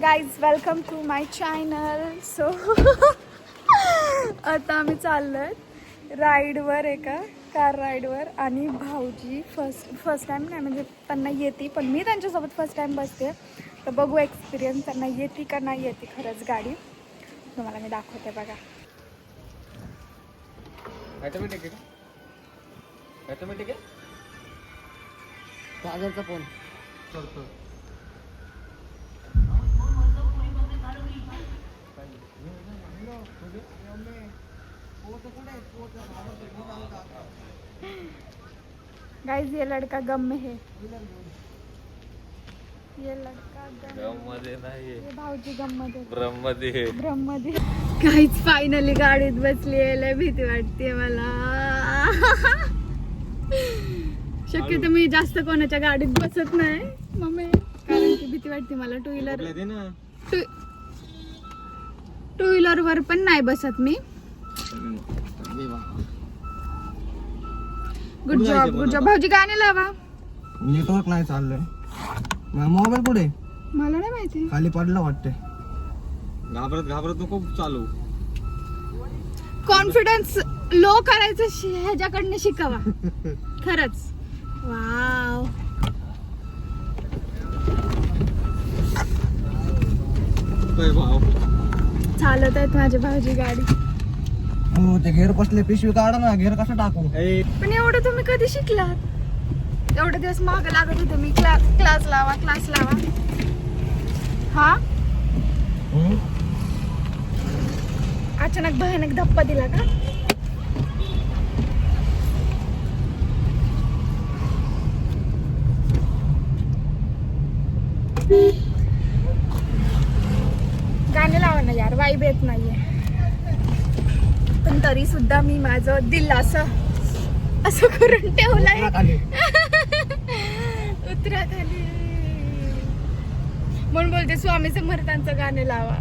Guys welcome to my channel. So आता आम्ही चाललोय राईडवर, एका कार राईडवर. आणि भाऊजी फर्स्ट टाइम नाही, म्हणजे त्यांना येते, पण मी त्यांच्यासोबत फर्स्ट टाइम बसते. तर बघू एक्सपिरियन्स त्यांना येते का नाही येते खरंच गाडी. तुम्हाला मी दाखवते बघा. ऑटोमॅटिक आहे, ऑटोमॅटिक आहे. सागरचा फोन करतो. गाइस ये लड़का गम में है, ये लड़का गम मध्ये नाही, ये भाऊजी गम मध्ये, भ्रम मध्ये, भ्रम मध्ये. गाइस फायनली गाडीत बसली. लय भीती वाटते मला. शक्यतो मी जास्त कोणाच्या गाडीत बसत नाही मम्मी, कारण की भीती वाटते मला. टू व्हीलर वर पण नाही बसत मी. Good job, good job. भाऊजी गाणे लावा. नेटवर्क नाही चाललंय. मोबाईल कुठे? मला नाही माहिती, खाली पडला वाटते. घाबरत घाबरत नको चालू. कॉन्फिडन्स लो करायचं ह्याच्याकडनं शिकावा खरंच. वाव. चालत आहेत माझे भाऊजी गाडी. हो ते घेर कसले पिशवी काढा ना, घेर कसं टाकू? पण एवढं तुम्ही कधी शिकलात? एवढे दिवस माग लागत होते मी. क्लास लावा, क्लास लावा. हा अचानक भयानक धप्पा दिला का? गाणे लावा ना यार, वाईब येत नाहीये. पण तरी सुद्धा मी माझं दिल असं करून ठेवलंय. उत्तराखाली म्हणून बोलते स्वामी समर्थांचं गाणे लावा.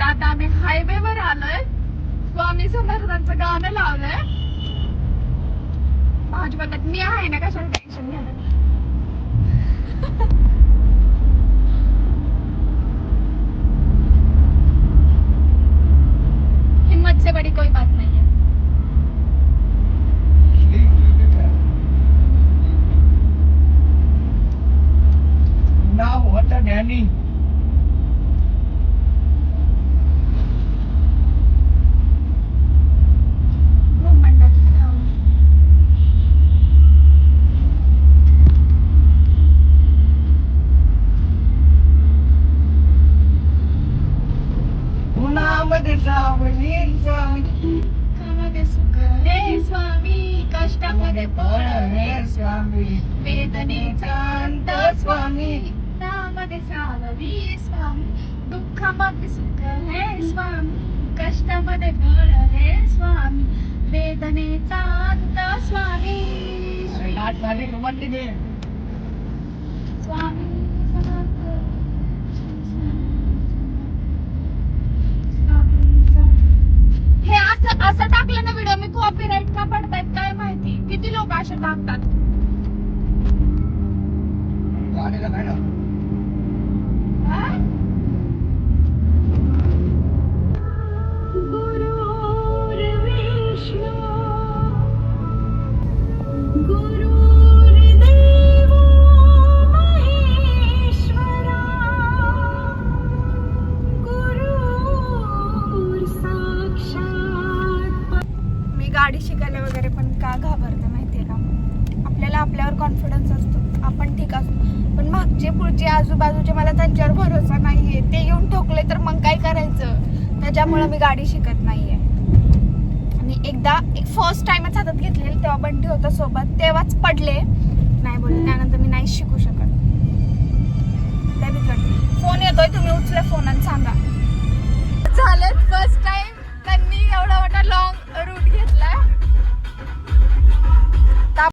आता आम्ही हायवे वर आलोय. स्वामी समर्थांचं गाणं लावलंय. भाऊजी बोलतात मी आहे ना, कशाला टेन्शन घ्या. हिम्मत से बड़ी कोई बात नहीं है. नाव होतं ज्ञानी. स्वामी कष्टामध्ये फळ हे स्वामी, वेदनेचा अंत स्वामी, नामध्ये सावली स्वामी, दुःखामध्ये सुख हे स्वामी, कष्टामध्ये फळ हे स्वामी, वेदनेचा अंत स्वामी. स्वामी हे असं टाकलं ना व्हिडिओ, मी कॉपीराईट का पडतायत काय माहिती. किती लोक असे टाकतात. गाडी शिकायला वगैरे पण का घाबरते माहितीये का? आपल्याला आपल्यावर कॉन्फिडन्स असतो, आपण ठीक असतो, पण मागचे पुढचे आजूबाजूचे मला त्यांच्यावर भरोसा नाहीये, ते येऊन ठोकले तर मग काय करायचं? त्याच्यामुळे मी गाडी शिकत नाहीये. आणि एकदा एक फर्स्ट टाइमच हातात घेतलेली, तेव्हा बंटी होता सोबत, तेव्हाच पडले, नाही बोलले, त्यानंतर मी नाही शिकू शकत.